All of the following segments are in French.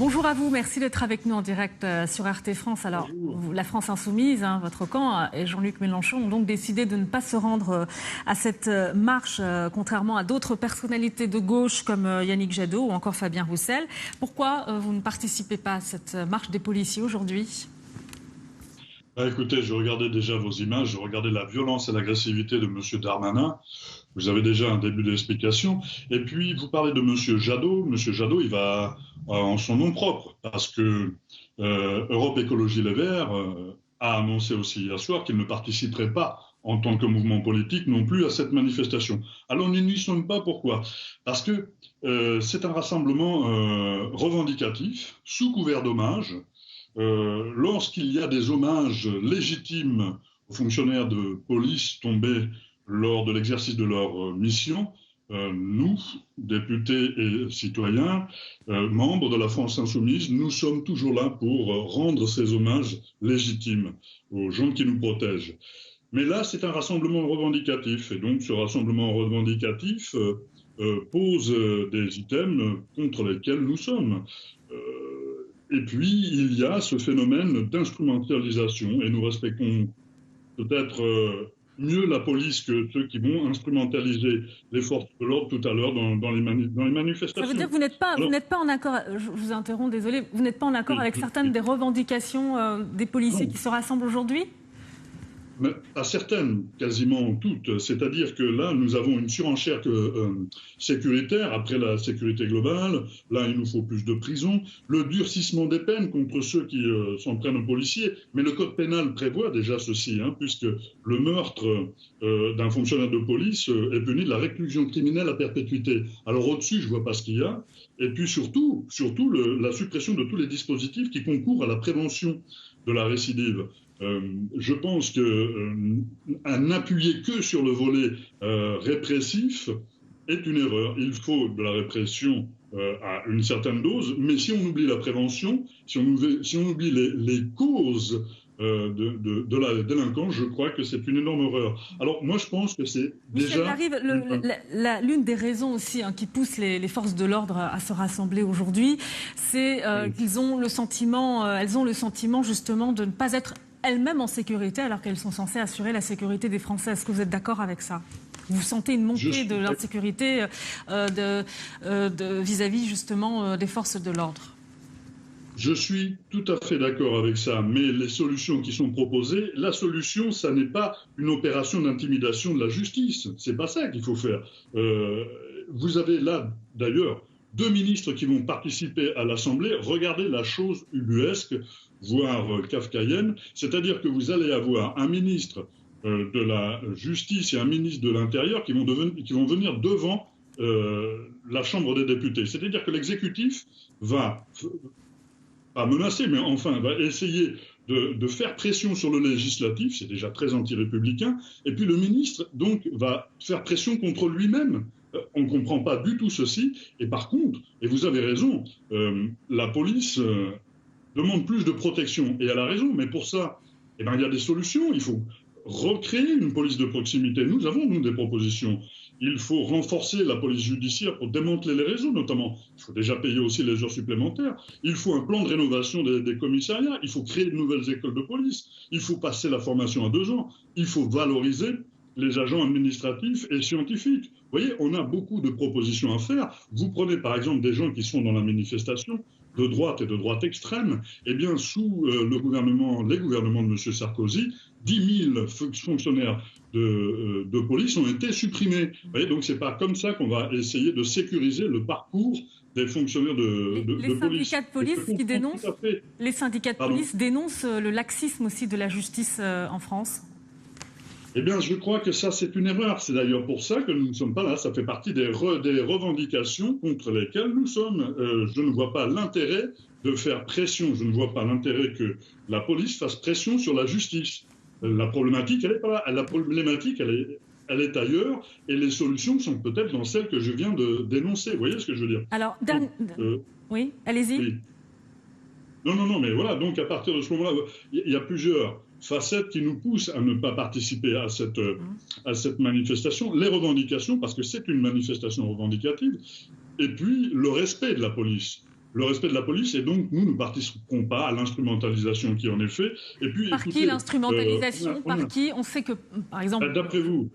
Bonjour à vous, merci d'être avec nous en direct sur RT France. Alors, la France Insoumise, votre camp, et Jean-Luc Mélenchon ont donc décidé de ne pas se rendre à cette marche, contrairement à d'autres personnalités de gauche comme Yannick Jadot ou encore Fabien Roussel. Pourquoi vous ne participez pas à cette marche des policiers aujourd'hui ? Écoutez, je regardais déjà vos images, je regardais la violence et l'agressivité de M. Darmanin. Vous avez déjà un début d'explication. Et puis, vous parlez de M. Jadot. M. Jadot, il va en son nom propre, parce que Europe Écologie Les Verts a annoncé aussi hier soir qu'il ne participerait pas en tant que mouvement politique non plus à cette manifestation. Alors, nous n'y sommes pas. Pourquoi ? Parce que c'est un rassemblement revendicatif, sous couvert d'hommage. Lorsqu'il y a des hommages légitimes aux fonctionnaires de police tombés lors de l'exercice de leur mission, nous, députés et citoyens, membres de la France Insoumise, nous sommes toujours là pour rendre ces hommages légitimes aux gens qui nous protègent. Mais là, c'est un rassemblement revendicatif, et donc ce rassemblement revendicatif pose des items contre lesquels nous sommes. Et puis, il y a ce phénomène d'instrumentalisation, et nous respectons peut-être mieux la police que ceux qui vont instrumentaliser les forces de l'ordre tout à l'heure dans les manifestations. Ça veut dire que vous n'êtes pas en accord, je vous interromps, désolé, vous n'êtes pas en accord avec certaines des revendications des policiers qui se rassemblent aujourd'hui ? Mais à certaines, quasiment toutes. C'est-à-dire que là, nous avons une surenchère sécuritaire après la sécurité globale. Là, il nous faut plus de prisons. Le durcissement des peines contre ceux qui s'en prennent aux policiers. Mais le code pénal prévoit déjà ceci, puisque le meurtre d'un fonctionnaire de police est puni de la réclusion criminelle à perpétuité. Alors au-dessus, je ne vois pas ce qu'il y a. Et puis surtout la suppression de tous les dispositifs qui concourent à la prévention de la récidive. Je pense qu'à n'appuyer que sur le volet répressif est une erreur. Il faut de la répression à une certaine dose, mais si on oublie la prévention, si on oublie les causes de la délinquance, je crois que c'est une énorme erreur. Alors moi je pense que c'est déjà... L'une des raisons aussi qui pousse les forces de l'ordre à se rassembler aujourd'hui, c'est qu'elles ont le sentiment justement de ne pas être elles-mêmes en sécurité alors qu'elles sont censées assurer la sécurité des Français. Est-ce que vous êtes d'accord avec ça ? Vous sentez une montée de l'insécurité vis-à-vis justement des forces de l'ordre ? Je suis tout à fait d'accord avec ça, mais les solutions qui sont proposées, la solution, ça n'est pas une opération d'intimidation de la justice. C'est pas ça qu'il faut faire. Vous avez là, d'ailleurs, 2 ministres qui vont participer à l'Assemblée. Regardez la chose ubuesque, voire kafkaïenne, c'est-à-dire que vous allez avoir un ministre de la Justice et un ministre de l'Intérieur qui vont venir devant la Chambre des députés. C'est-à-dire que l'exécutif va, pas menacer, mais enfin va essayer de faire pression sur le législatif, c'est déjà très anti-républicain, et puis le ministre donc va faire pression contre lui-même. On ne comprend pas du tout ceci, et par contre, et vous avez raison, la police demande plus de protection, et elle a raison, mais pour ça, il y a des solutions. Il faut recréer une police de proximité. Nous avons, des propositions. Il faut renforcer la police judiciaire pour démanteler les réseaux, notamment. Il faut déjà payer aussi les heures supplémentaires. Il faut un plan de rénovation des commissariats. Il faut créer de nouvelles écoles de police. Il faut passer la formation à 2 ans. Il faut valoriser les agents administratifs et scientifiques. Vous voyez, on a beaucoup de propositions à faire. Vous prenez par exemple des gens qui sont dans la manifestation, de droite et de droite extrême, eh bien sous les gouvernements de M. Sarkozy, 10 000 fonctionnaires de police ont été supprimés. Vous voyez, donc c'est pas comme ça qu'on va essayer de sécuriser le parcours des fonctionnaires de police. Les syndicats de police dénoncent le laxisme aussi de la justice en France. Eh bien, je crois que ça, c'est une erreur. C'est d'ailleurs pour ça que nous ne sommes pas là. Ça fait partie des revendications contre lesquelles nous sommes. Je ne vois pas l'intérêt de faire pression. Je ne vois pas l'intérêt que la police fasse pression sur la justice. La problématique, elle n'est pas là. La problématique, elle est ailleurs. Et les solutions sont peut-être dans celles que je viens de dénoncer. Vous voyez ce que je veux dire ? Alors, oui, allez-y. Oui. Non, mais voilà. Donc, à partir de ce moment-là, il y a plusieurs facettes qui nous poussent à ne pas participer à cette manifestation. Les revendications, parce que c'est une manifestation revendicative, et puis le respect de la police. le respect de la police, et donc nous ne participerons pas à l'instrumentalisation qui en est faite. Et puis, par qui l'instrumentalisation? Par qui? On sait que, par exemple, d'après vous,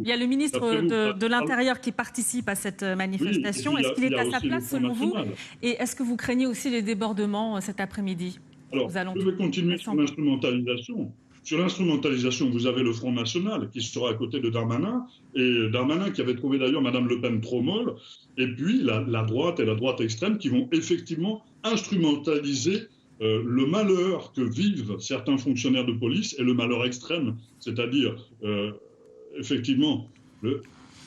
il y a le ministre de l'Intérieur qui participe à cette manifestation. Oui, est-ce qu'il est à sa place selon vous? national. Et est-ce que vous craignez aussi les débordements cet après-midi? Alors, je vais continuer sur l'instrumentalisation. Sur l'instrumentalisation, vous avez le Front National qui sera à côté de Darmanin, et Darmanin qui avait trouvé d'ailleurs Mme Le Pen trop molle, et puis la droite et la droite extrême qui vont effectivement instrumentaliser le malheur que vivent certains fonctionnaires de police et le malheur extrême, c'est-à-dire effectivement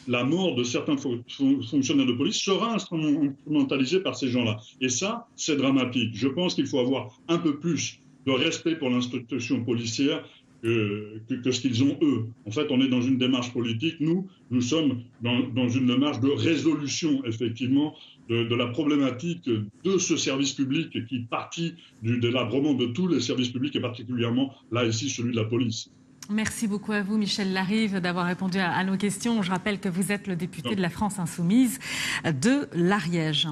la mort de certains fonctionnaires de police sera instrumentalisée par ces gens-là. Et ça, c'est dramatique. Je pense qu'il faut avoir un peu plus de respect pour l'institution policière que ce qu'ils ont eux. En fait, on est dans une démarche politique. Nous sommes dans une démarche de résolution, effectivement, de la problématique de ce service public qui partit du délabrement de tous les services publics, et particulièrement, là, ici, celui de la police. Merci beaucoup à vous, Michel Larive, d'avoir répondu à nos questions. Je rappelle que vous êtes le député de la France Insoumise de l'Ariège.